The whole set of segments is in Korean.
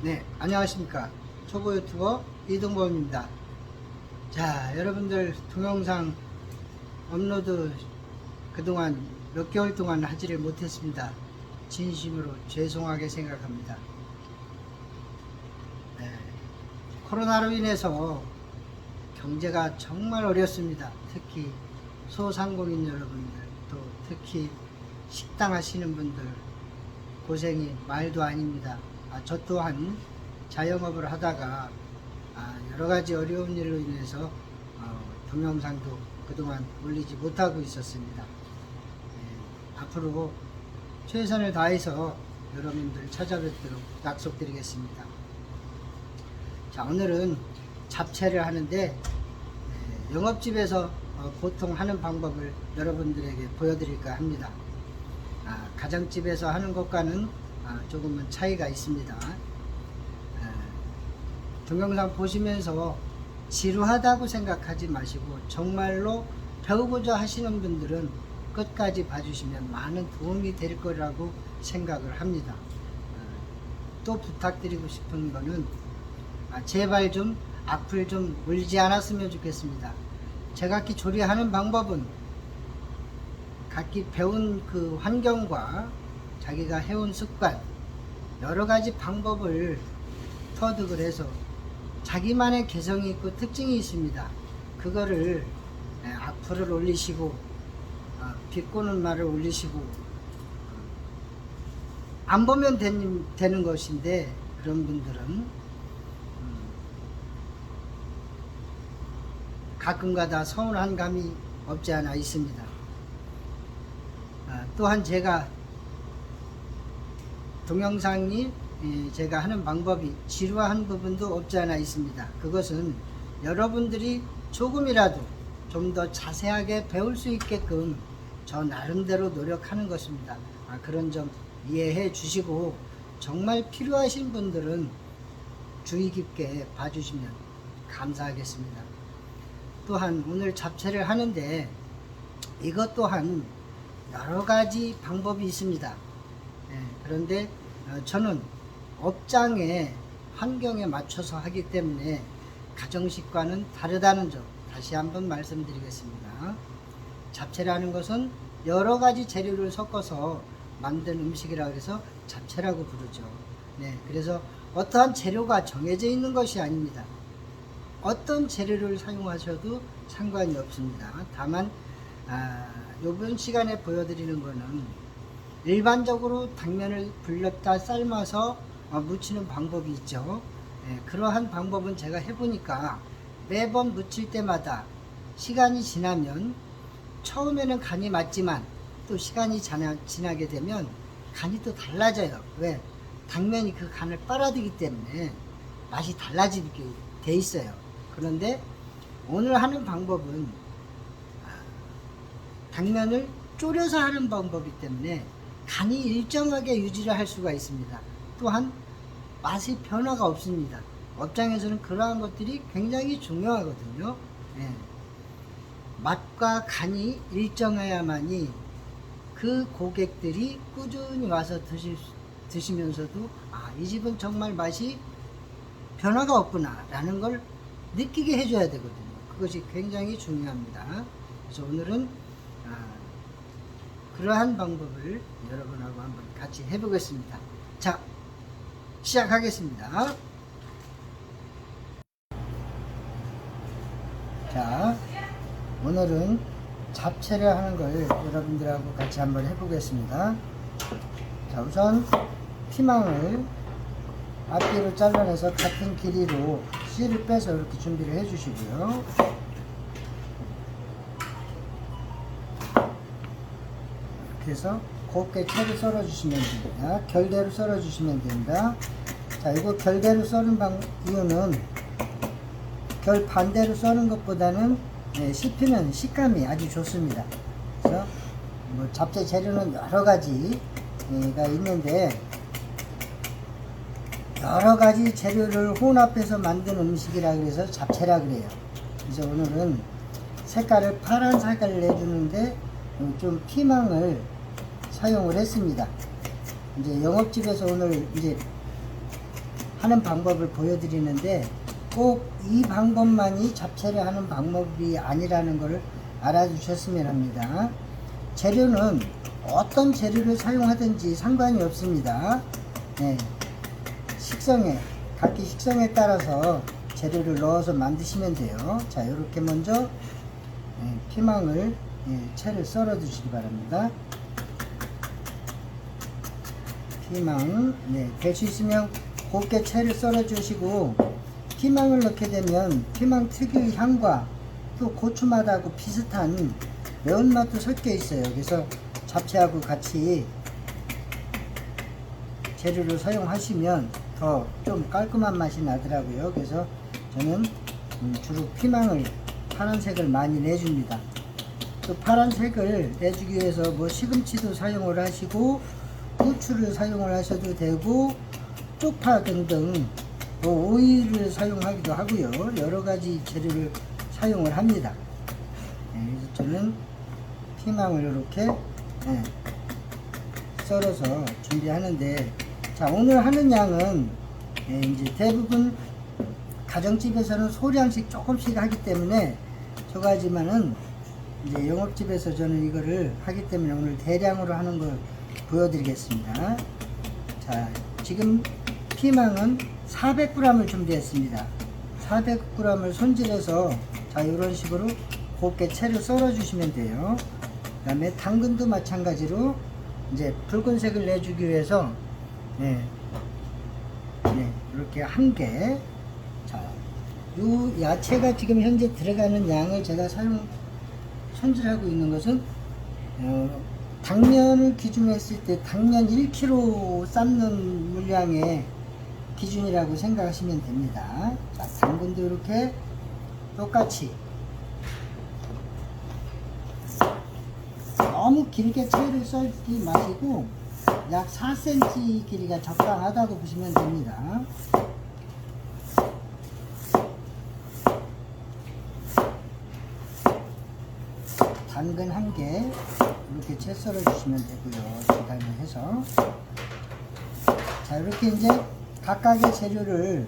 네, 안녕하십니까. 초보 유튜버 이동범입니다. 자, 여러분들 동영상 업로드 그동안 몇 개월 동안 하지를 못했습니다. 진심으로 죄송하게 생각합니다. 네, 코로나로 인해서 경제가 정말 어렵습니다. 특히 소상공인 여러분들, 또 특히 식당 하시는 분들 고생이 말도 아닙니다. 저 또한 자영업을 하다가 여러가지 어려운 일로 인해서 동영상도 그동안 올리지 못하고 있었습니다. 앞으로 최선을 다해서 여러분들 찾아뵙도록 약속드리겠습니다. 자, 오늘은 잡채를 하는데 영업집에서 보통 하는 방법을 여러분들에게 보여드릴까 합니다. 가정집에서 하는 것과는 조금은 차이가 있습니다. 동영상 보시면서 지루하다고 생각하지 마시고 정말로 배우고자 하시는 분들은 끝까지 봐주시면 많은 도움이 될 거라고 생각을 합니다. 또 부탁드리고 싶은 거는 제발 좀 악플 좀 올리지 않았으면 좋겠습니다. 제각기 조리하는 방법은 각기 배운 그 환경과 자기가 해온 습관 여러가지 방법을 터득을 해서 자기만의 개성이 있고 특징이 있습니다. 그거를 악플을 올리시고 비꼬는 말을 올리시고 안 보면 되는 것인데 그런 분들은 가끔가다 서운한 감이 없지 않아 있습니다. 또한 제가 동영상이 제가 하는 방법이 지루한 부분도 없지 않아 있습니다. 그것은 여러분들이 조금이라도 좀 더 자세하게 배울 수 있게끔 저 나름대로 노력하는 것입니다. 그런 점 이해해 주시고 정말 필요하신 분들은 주의 깊게 봐주시면 감사하겠습니다. 또한 오늘 잡채를 하는데 이것 또한 여러가지 방법이 있습니다. 그런데 저는 업장의 환경에 맞춰서 하기 때문에 가정식과는 다르다는 점 다시 한번 말씀드리겠습니다. 잡채라는 것은 여러가지 재료를 섞어서 만든 음식이라고 해서 잡채라고 부르죠. 그래서 어떠한 재료가 정해져 있는 것이 아닙니다. 어떤 재료를 사용하셔도 상관이 없습니다. 다만 이번 시간에 보여드리는 것은 일반적으로 당면을 불렸다 삶아서 무치는 방법이 있죠. 그러한 방법은 제가 해보니까 매번 무칠 때마다 시간이 지나면 처음에는 간이 맞지만 또 시간이 지나게 되면 간이 또 달라져요. 왜? 당면이 그 간을 빨아들이기 때문에 맛이 달라지게 돼 있어요. 그런데 오늘 하는 방법은 당면을 졸여서 하는 방법이기 때문에 간이 일정하게 유지를 할 수가 있습니다. 또한 맛의 변화가 없습니다. 업장에서는 그러한 것들이 굉장히 중요하거든요. 맛과 간이 일정해야만이 그 고객들이 꾸준히 와서 드시면서도 이 집은 정말 맛이 변화가 없구나 라는 걸 느끼게 해줘야 되거든요. 그것이 굉장히 중요합니다. 그래서 오늘은 그러한 방법을 여러분하고 한번 같이 해보겠습니다. 자, 시작하겠습니다. 자, 오늘은 잡채를 하는 걸 여러분들하고 같이 한번 해보겠습니다. 자, 우선 피망을 앞뒤로 잘라내서 같은 길이로 씨를 빼서 이렇게 준비를 해 주시고요. 이렇게 해서 곱게 채를 썰어 주시면 됩니다. 결대로 썰어 주시면 됩니다. 자, 이거 결대로 썰은 이유는 결 반대로 썰은 것보다는 씹히는 식감이 아주 좋습니다. 그래서 잡채 재료는 여러 가지가 있는데 여러 가지 재료를 혼합해서 만든 음식이라 그래서 잡채라 그래요. 그래서 오늘은 색깔을 파란 색깔을 내주는데 좀 피망을 사용을 했습니다. 이제 영업집에서 오늘 이제 하는 방법을 보여드리는데 꼭 이 방법만이 잡채를 하는 방법이 아니라는 것을 알아주셨으면 합니다. 재료는 어떤 재료를 사용하든지 상관이 없습니다. 네. 각기 식성에 따라서 재료를 넣어서 만드시면 돼요. 자, 이렇게 먼저 피망을 채를 썰어 주시기 바랍니다. 피망, 될 수 있으면 곱게 채를 썰어 주시고, 피망을 넣게 되면 피망 특유의 향과 또 고추맛하고 비슷한 매운맛도 섞여 있어요. 그래서 잡채하고 같이 재료를 사용하시면 더 좀 깔끔한 맛이 나더라고요. 그래서 저는 주로 피망을 파란색을 많이 내줍니다. 또 파란색을 내주기 위해서 뭐 시금치도 사용을 하시고 후추를 사용을 하셔도 되고 쪽파 등등 뭐 오일을 사용하기도 하고요. 여러 가지 재료를 사용을 합니다. 그래서 저는 피망을 이렇게 썰어서 준비하는데, 자, 오늘 하는 양은 이제 대부분 가정집에서는 소량씩 조금씩 하기 때문에 저가지만은 이제 영업집에서 저는 이거를 하기 때문에 오늘 대량으로 하는 걸 보여드리겠습니다. 자, 지금 피망은 400g을 준비했습니다. 400g을 손질해서 자, 이런 식으로 곱게 채를 썰어 주시면 돼요. 그 다음에 당근도 마찬가지로 이제 붉은색을 내주기 위해서 이렇게 한 개. 자, 요 야채가 지금 현재 들어가는 양을 제가 손질하고 있는 것은 당면을 기준으로 했을 때 당면 1kg 삶는 물량의 기준이라고 생각하시면 됩니다. 자, 당근도 이렇게 똑같이 너무 길게 채를 썰지 마시고 약 4cm 길이가 적당하다고 보시면 됩니다. 당근 한 개 이렇게 채 썰어 주시면 되고요. 기간을 해서 자, 이렇게 이제 각각의 재료를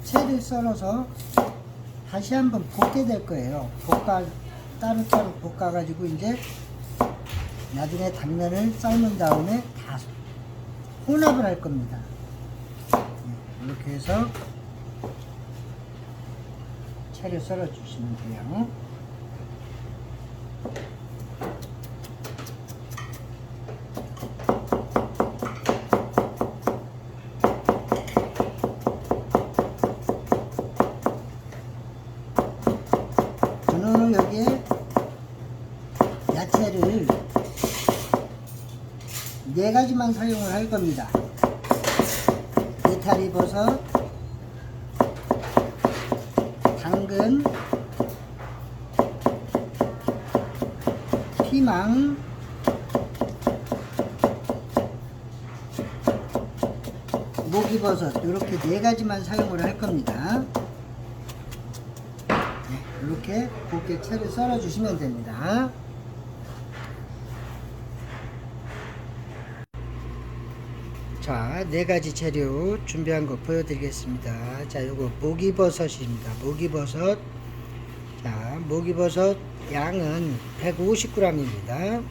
채를 썰어서 다시 한번 볶게 될 거예요. 따로따로 볶아 가지고 이제 나중에 당면을 삶은 다음에 다 혼합을 할 겁니다. 이렇게 해서 채를 썰어 주시면 돼요. 저는 여기에 야채를 4가지만 사용을 할 겁니다. 느타리 버섯, 당근, 피망, 목이버섯, 이렇게 4가지만 사용을 할 겁니다. 이렇게 곱게 채를 썰어 주시면 됩니다. 자, 4가지 재료 준비한 거 보여드리겠습니다. 자, 요거 목이버섯입니다. 목이버섯. 자, 목이버섯 양은 150g입니다.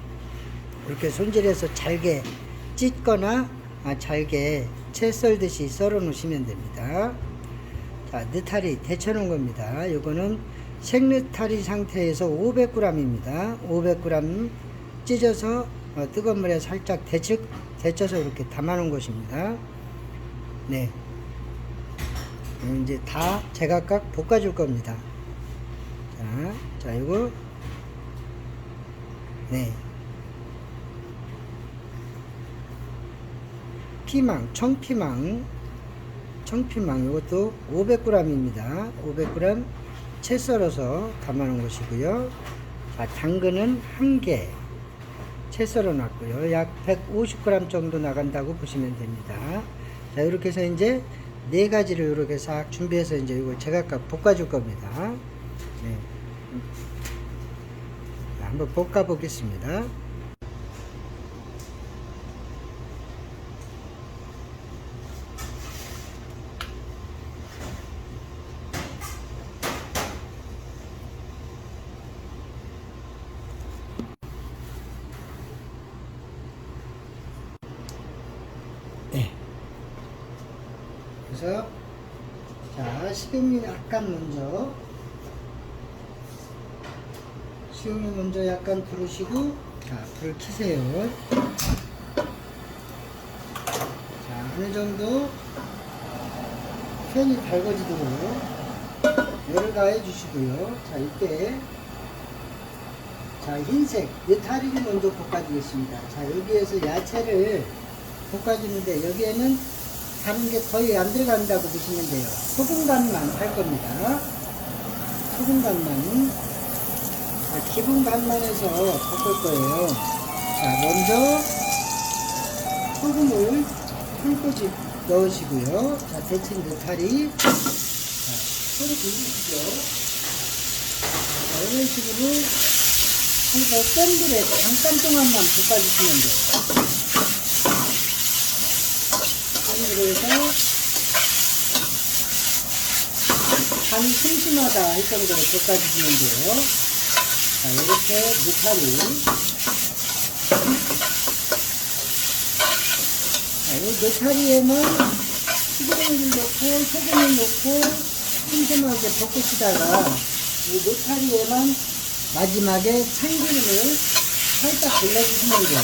이렇게 손질해서 잘게 찢거나 잘게 채 썰듯이 썰어 놓으시면 됩니다. 자, 느타리 데쳐 놓은 겁니다. 요거는 생느타리 상태에서 500g입니다. 500g 찢어서 뜨거운 물에 살짝 데쳐서 이렇게 담아 놓은 것입니다. 네. 이제 다 제각각 볶아 줄 겁니다. 자, 이거, 피망, 청피망, 이것도 500g입니다. 500g 채 썰어서 담아 놓은 것이고요. 자, 당근은 1개 채 썰어 놨고요. 약 150g 정도 나간다고 보시면 됩니다. 자, 이렇게 해서 이제 4가지를 이렇게 싹 준비해서 이제 이거 제각각 볶아 줄 겁니다. 네. 한번 볶아 보겠습니다. 그래서 자, 식용유 먼저 약간 부르시고, 자, 불을 켜세요. 자, 어느 정도 팬이 달궈지도록 열을 가해 주시고요. 자, 이때 자, 흰색 느타리를 먼저 볶아주겠습니다. 자, 여기에서 야채를 볶아주는데 여기에는 다른 게 거의 안 들어간다고 보시면 돼요. 소금 간만 할 겁니다. 소금 간만. 자, 기본 간만 해서 볶을 거예요. 자, 먼저 소금을 한 꼬집 넣으시고요. 자, 데친 느타리. 자, 소리 들리시죠? 자, 이런 식으로 해서 센 불에 잠깐 동안만 볶아주시면 돼요. 센 불에서 간이 심심하다 할 정도로 볶아주시면 돼요. 자, 이렇게 느타리. 자, 이 느타리에는 식용유를 넣고 소금을 넣고 심심하게 볶으시다가 이 느타리에만 마지막에 참기름을 살짝 둘러주시면 돼요.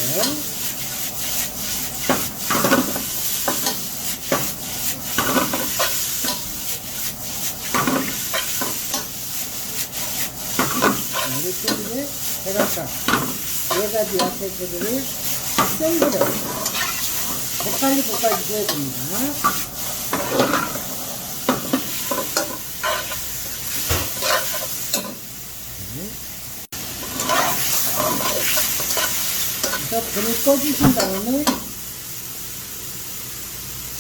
이렇게 이제 대각각 4가지 야채 재료를 센 불에 재빨리 볶아주셔야 됩니다. 불을 꺼주신 다음에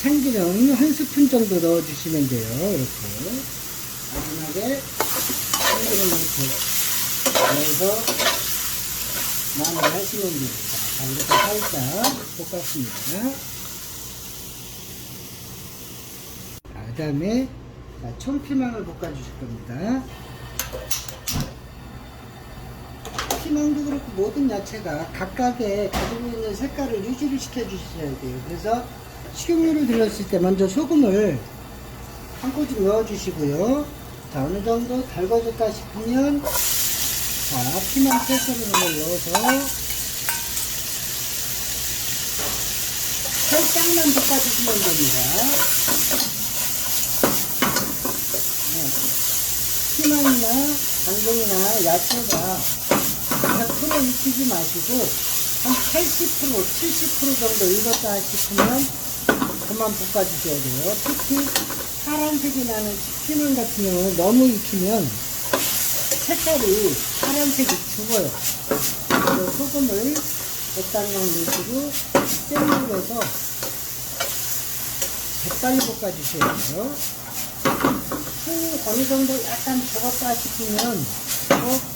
참기름 한 스푼 정도 넣어주시면 돼요. 이렇게 마지막에 참기름 이렇게 넣어서 마무리하시면 됩니다. 자, 이렇게 살짝 볶았습니다. 그 다음에 청피망을 볶아주실 겁니다. 피망도 그렇고 모든 야채가 각각의 가지고 있는 색깔을 유지를 시켜 주셔야 돼요. 그래서 식용유를 들었을 때 먼저 소금을 한 꼬집 넣어 주시고요. 자, 어느 정도 달궈졌다 싶으면 자, 피망 채썰은 걸 넣어서 살짝만 볶아주시면 됩니다. 피망이나 당근이나 야채가 100% 익히지 마시고 한 80%, 70% 정도 익었다 싶으면 그만 볶아주셔야 돼요. 특히 파란색이 나는 피망 같은 경우는 너무 익히면 색깔이 파란색이 죽어요. 그래서 소금을 적당량 넣으시고 센 불에서 재빨리 볶아주셔야 돼요. 숨이 어느 정도 약간 죽었다 싶으면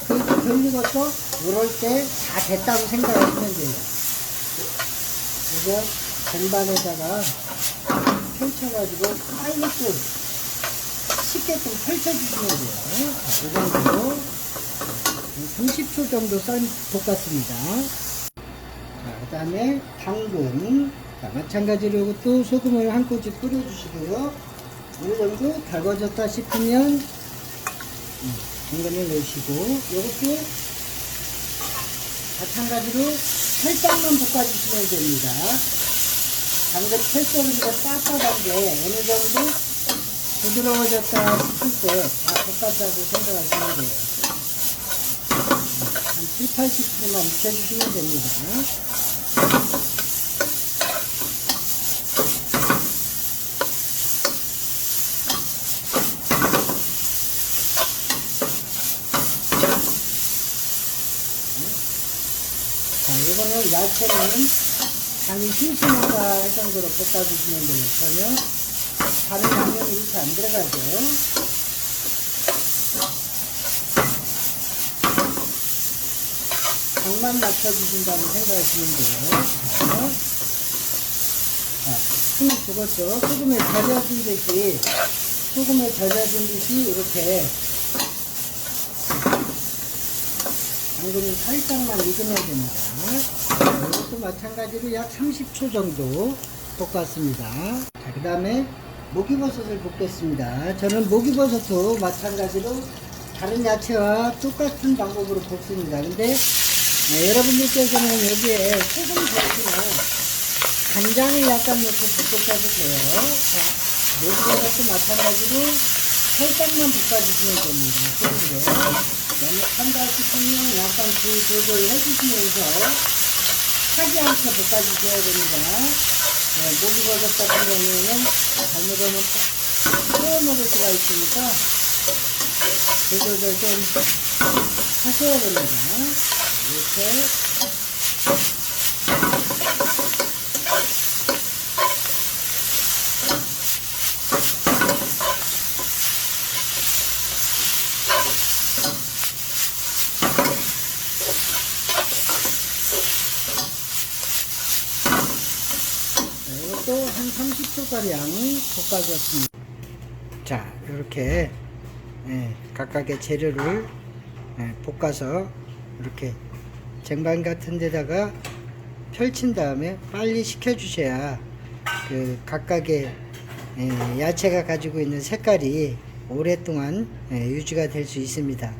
그래도 덜 익어서 이럴 때 다 됐다고 생각하시면 돼요. 그래서 쟁반에다가 펼쳐가지고 빨리 또 쉽게끔 펼쳐주시면 돼요. 이 정도 30초 정도 볶았습니다. 자, 그 다음에 당근. 자, 마찬가지로 이것도 소금을 한 꼬집 뿌려주시고요. 어느 정도 달궈졌다 싶으면 당근을 넣으시고 이것도 마찬가지로 살짝만 볶아주시면 됩니다. 당근 채썰은 거 빳빳한데 어느 정도 부드러워졌다 싶을 때 다 볶았다고 생각하시면 돼요. 한 70, 80%만 익혀주시면 됩니다. 자, 이거는 야채는 간이 심심하다 할 정도로 볶아주시면 돼요. 전혀 다른 양념이 이렇게 안 들어가죠. 간만 맞춰주신다고 생각하시면 돼요. 자, 숨이 죽었죠. 소금에 절여진 듯이 이렇게 당근을 살짝만 익으면 됩니다. 이것도 마찬가지로 약 30초 정도 볶았습니다. 자, 그 다음에 목이버섯을 볶겠습니다. 저는 목이버섯도 마찬가지로 다른 야채와 똑같은 방법으로 볶습니다. 근데 여러분들께서는 여기에 소금 대신에 간장을 약간 넣고 볶아도 돼요. 자, 목이버섯도 마찬가지로 살짝만 볶아주시면 됩니다. 소금으로. 너무 탄다 싶으면 약간 불 조절을 해주시면서 타지 않게 볶아주셔야 됩니다. 목이버섯 같은 경우에는 잘못하면 태워 먹을 수가 있으니까 불 조절 좀 하셔야 됩니다. 이렇게 이것도 한 30초가량 볶아주었습니다. 자, 이렇게 각각의 재료를 볶아서 이렇게 쟁반 같은 데다가 펼친 다음에 빨리 식혀 주셔야 그 각각의 야채가 가지고 있는 색깔이 오랫동안 유지가 될 수 있습니다.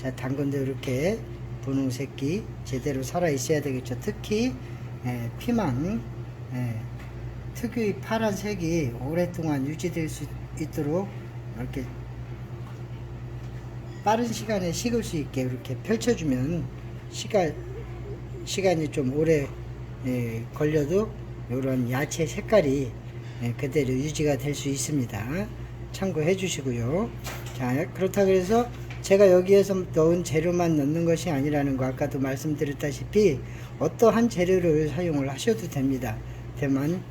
자, 당근도 이렇게 분홍색이 제대로 살아 있어야 되겠죠. 특히 피망 특유의 파란색이 오랫동안 유지될 수 있도록 이렇게 빠른 시간에 식을 수 있게 이렇게 펼쳐주면 시간이 좀 오래 걸려도 이런 야채 색깔이 그대로 유지가 될 수 있습니다. 참고해 주시고요. 자, 그렇다고 해서 제가 여기에서 넣은 재료만 넣는 것이 아니라는 거 아까도 말씀드렸다시피 어떠한 재료를 사용을 하셔도 됩니다. 다만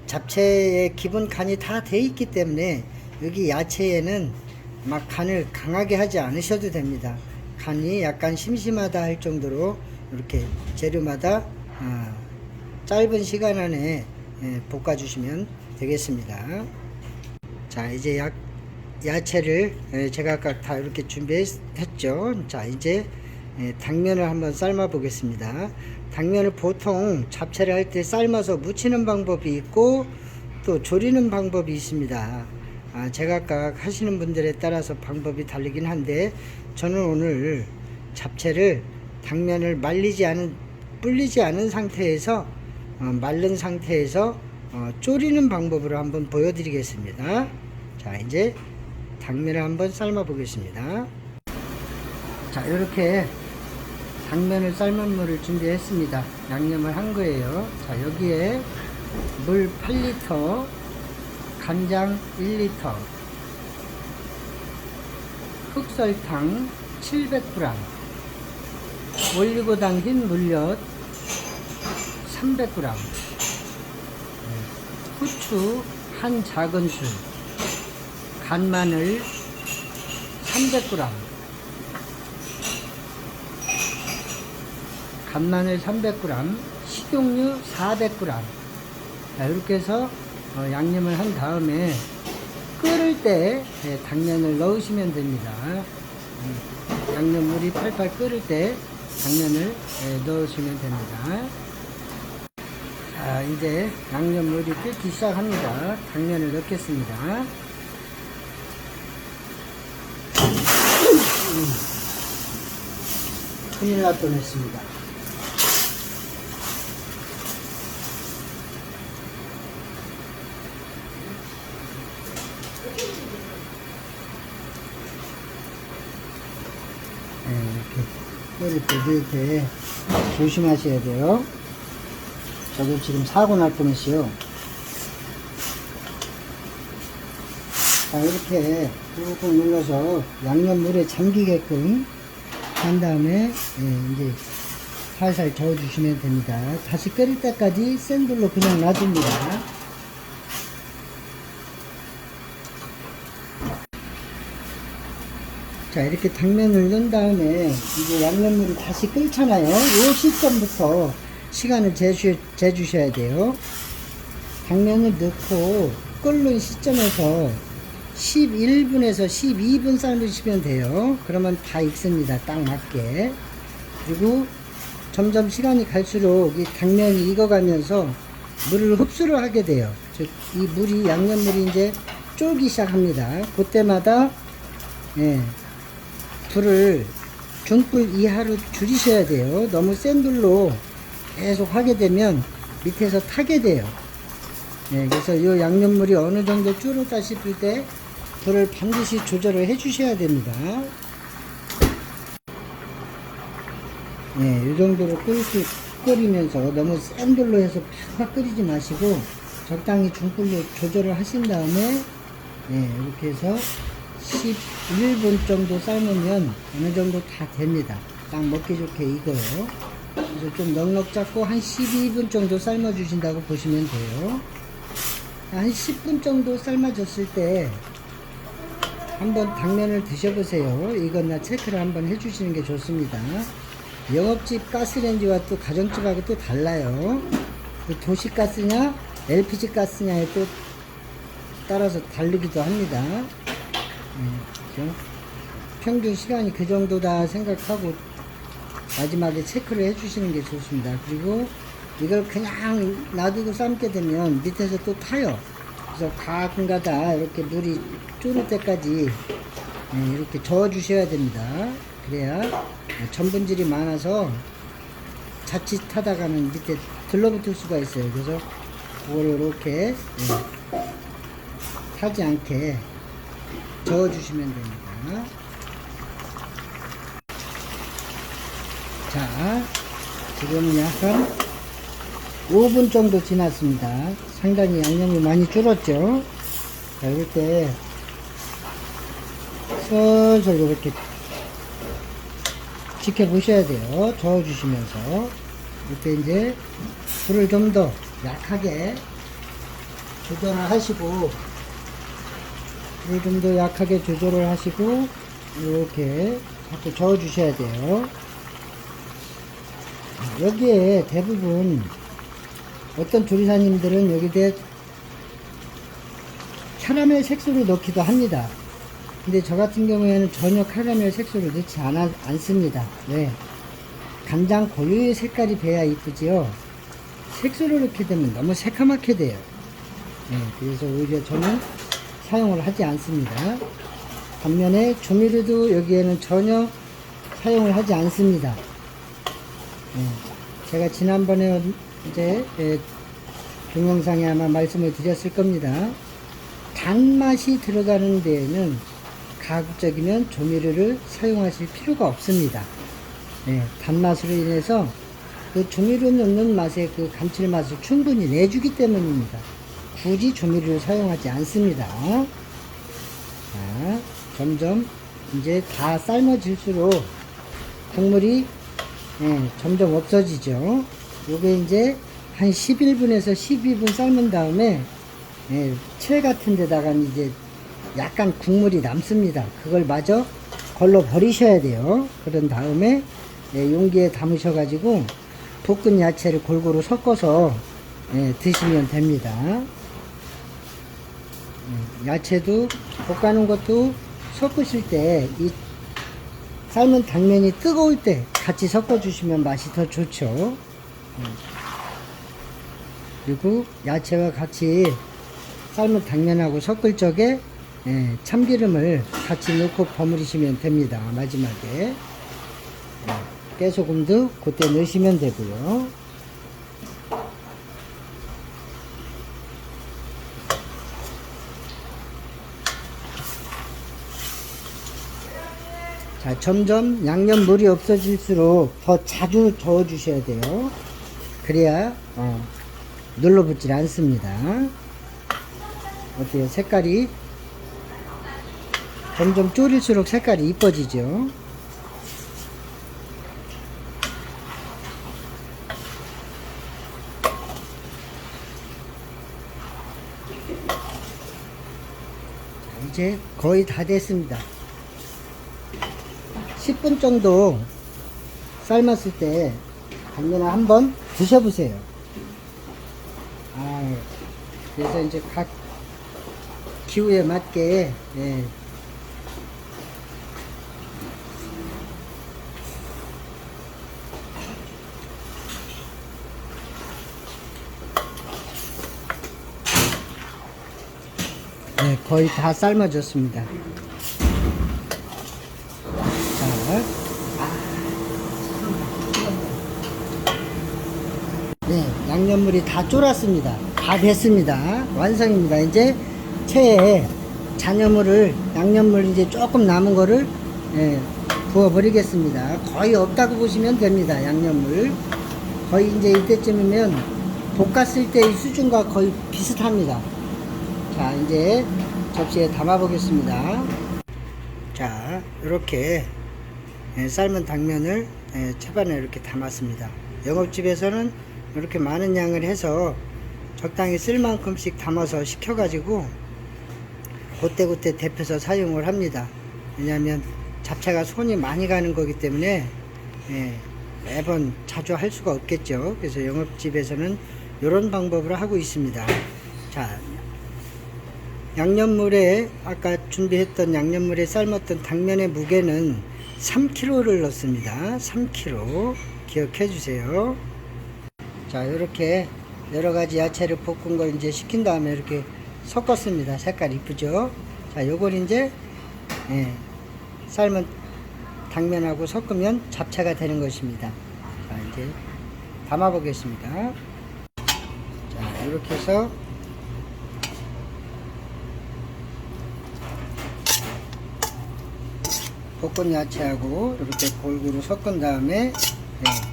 잡채의 기본 간이 다 돼 있기 때문에 여기 야채에는 막 간을 강하게 하지 않으셔도 됩니다. 간이 약간 심심하다 할 정도로 이렇게 재료마다 짧은 시간 안에 볶아 주시면 되겠습니다. 자, 이제 야채를 제가 아까 다 이렇게 준비했죠. 자, 이제 당면을 한번 삶아 보겠습니다. 당면을 보통 잡채를 할 때 삶아서 무치는 방법이 있고 또 조리는 방법이 있습니다. 제가 각 하시는 분들에 따라서 방법이 다르긴 한데 저는 오늘 잡채를 당면을 불리지 않은 상태에서 마른 상태에서 졸이는 방법으로 한번 보여드리겠습니다. 자, 이제 당면을 한번 삶아 보겠습니다. 자, 이렇게 당면을 삶은 물을 준비했습니다. 양념을 한 거예요. 자, 여기에 물 8리터, 간장 1리터, 흑설탕 700g, 올리고 당긴 물엿 300g, 후추 한 작은술, 간마늘 300g, 간마늘 300g, 식용유 400g. 자, 이렇게 해서 양념을 한 다음에 끓을 때 당면을 넣으시면 됩니다. 양념물이 팔팔 끓을 때 당면을 넣으시면 됩니다. 자, 이제 양념물이 끓기 시작합니다. 당면을 넣겠습니다. 큰일 날 뻔했습니다. 이렇게 끓일 때 이렇게 조심하셔야 돼요. 저도 지금 사고 날 뻔했어요. 자, 이렇게 꾹꾹 눌러서 양념물에 잠기게끔 한 다음에 이제 살살 저어주시면 됩니다. 다시 끓일 때까지 센 불로 그냥 놔줍니다. 자, 이렇게 당면을 넣은 다음에 이제 양념물이 다시 끓잖아요. 이 시점부터 시간을 재주셔야 돼요. 당면을 넣고 끓는 시점에서 11분에서 12분 삶으시면 돼요. 그러면 다 익습니다. 딱 맞게. 그리고 점점 시간이 갈수록 이 당면이 익어가면서 물을 흡수를 하게 돼요. 이 물이, 양념물이 이제 쫄기 시작합니다. 그때마다, 예, 불을 중불 이하로 줄이셔야 돼요. 너무 센 불로 계속 하게 되면 밑에서 타게 돼요. 예, 그래서 이 양념물이 어느 정도 줄었다 싶을 때 불을 반드시 조절을 해 주셔야 됩니다. 예, 이 정도로 끓이면서 너무 센 불로 해서 팍팍 끓이지 마시고 적당히 중불로 조절을 하신 다음에, 예, 이렇게 해서 11분 정도 삶으면 어느 정도 다 됩니다. 딱 먹기 좋게 익어요. 그래서 좀 넉넉 잡고 한 12분 정도 삶아 주신다고 보시면 돼요. 한 10분 정도 삶아졌을 때 한번 당면을 드셔보세요. 익었나 체크를 한번 해주시는 게 좋습니다. 영업집 가스레인지와 또 가정집하고 또 달라요. 도시가스냐 LPG 가스냐에 또 따라서 다르기도 합니다. 그렇죠? 평균 시간이 그 정도다 생각하고 마지막에 체크를 해주시는 게 좋습니다. 그리고 이걸 그냥 놔두고 삶게 되면 밑에서 또 타요. 그래서 가끔가다 이렇게 물이 졸을 때까지 이렇게 저어 주셔야 됩니다. 그래야 전분질이 많아서 자칫하다가는 밑에 들러붙을 수가 있어요. 그래서 그걸 이렇게 타지 않게 저어 주시면 됩니다. 자, 지금 약간 5분 정도 지났습니다. 상당히 양념이 많이 줄었죠. 자, 이럴 때 슬슬 이렇게 지켜보셔야 돼요. 저어주시면서. 이때 이제 불을 좀 더 약하게 조절을 하시고, 불을 좀 더 약하게 조절을 하시고, 이렇게 자꾸 저어주셔야 돼요. 여기에 대부분 어떤 조리사님들은 여기에 캐러멜 색소를 넣기도 합니다. 근데 저 같은 경우에는 전혀 캐러멜 색소를 넣지 않습니다. 네. 간장 고유의 색깔이 배야 이쁘지요. 색소를 넣게 되면 너무 새카맣게 돼요. 네. 그래서 오히려 저는 사용을 하지 않습니다. 반면에 조미료도 여기에는 전혀 사용을 하지 않습니다. 네. 제가 지난번에 이제 동영상에 아마 말씀을 드렸을 겁니다. 단맛이 들어가는 데에는 가급적이면 조미료를 사용하실 필요가 없습니다. 네, 단맛으로 인해서 그 조미료 넣는 맛의 그 감칠맛을 충분히 내주기 때문입니다. 굳이 조미료를 사용하지 않습니다. 자, 점점 이제 다 삶아질수록 국물이 점점 없어지죠. 요게 이제 한 11분에서 12분 삶은 다음에 채 같은 데다가 이제 약간 국물이 남습니다. 그걸 마저 걸러 버리셔야 돼요. 그런 다음에 용기에 담으셔 가지고 볶은 야채를 골고루 섞어서 드시면 됩니다. 야채도 볶아놓은 것도 섞으실 때 이 삶은 당면이 뜨거울 때 같이 섞어 주시면 맛이 더 좋죠. 그리고 야채와 같이 삶은 당면하고 섞을 적에 참기름을 같이 넣고 버무리시면 됩니다. 마지막에 깨소금도 그때 넣으시면 되고요. 자, 점점 양념물이 없어질수록 더 자주 저어 주셔야 돼요. 그래야 눌러붙질 않습니다. 어때요? 색깔이 점점 졸일수록 색깔이 이뻐지죠. 이제 거의 다 됐습니다. 10분 정도 삶았을 때 당면을 한번 드셔보세요. 그래서 이제 각 기호에 맞게 거의 다 삶아졌습니다. 자, 네, 양념물이 다 졸았습니다. 다 됐습니다. 완성입니다. 이제 체에 잔여물을, 양념물 이제 조금 남은 거를 부어버리겠습니다. 거의 없다고 보시면 됩니다. 양념물. 거의 이제 이때쯤이면 볶았을 때의 수준과 거의 비슷합니다. 자, 이제 접시에 담아 보겠습니다. 자, 이렇게 삶은 당면을 채반에 이렇게 담았습니다. 영업집에서는 이렇게 많은 양을 해서 적당히 쓸 만큼씩 담아서 식혀가지고 그때그때 데펴서 사용을 합니다. 왜냐하면 잡채가 손이 많이 가는 거기 때문에 매번 자주 할 수가 없겠죠. 그래서 영업집에서는 이런 방법으로 하고 있습니다. 자, 양념물에, 아까 준비했던 양념물에 삶았던 당면의 무게는 3kg를 넣습니다. 3kg 기억해 주세요. 자, 이렇게 여러가지 야채를 볶은 걸 이제 식힌 다음에 이렇게 섞었습니다. 색깔 이쁘죠? 자, 요걸 이제 삶은 당면하고 섞으면 잡채가 되는 것입니다. 자, 이제 담아 보겠습니다. 자, 이렇게 해서 볶은 야채하고 이렇게 골고루 섞은 다음에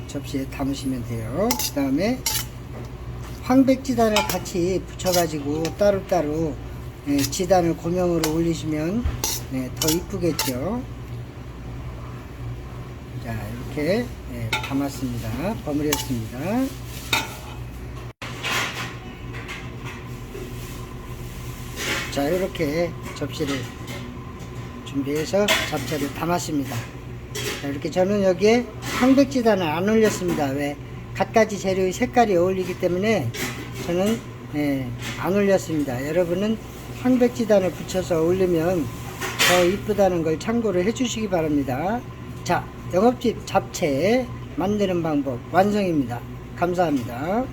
접시에 담으시면 돼요. 그 다음에 황백지단을 같이 붙여가지고 따로따로 지단을 고명으로 올리시면 더 이쁘겠죠. 자, 이렇게 담았습니다. 버무렸습니다. 자, 이렇게 접시를 준비해서 잡채를 담았습니다. 자, 이렇게 저는 여기에 황백지단을 안 올렸습니다. 왜? 갖가지 재료의 색깔이 어울리기 때문에 저는 안 올렸습니다. 여러분은 황백지단을 붙여서 올리면 더 이쁘다는 걸 참고를 해 주시기 바랍니다. 자, 영업집 잡채 만드는 방법 완성입니다. 감사합니다.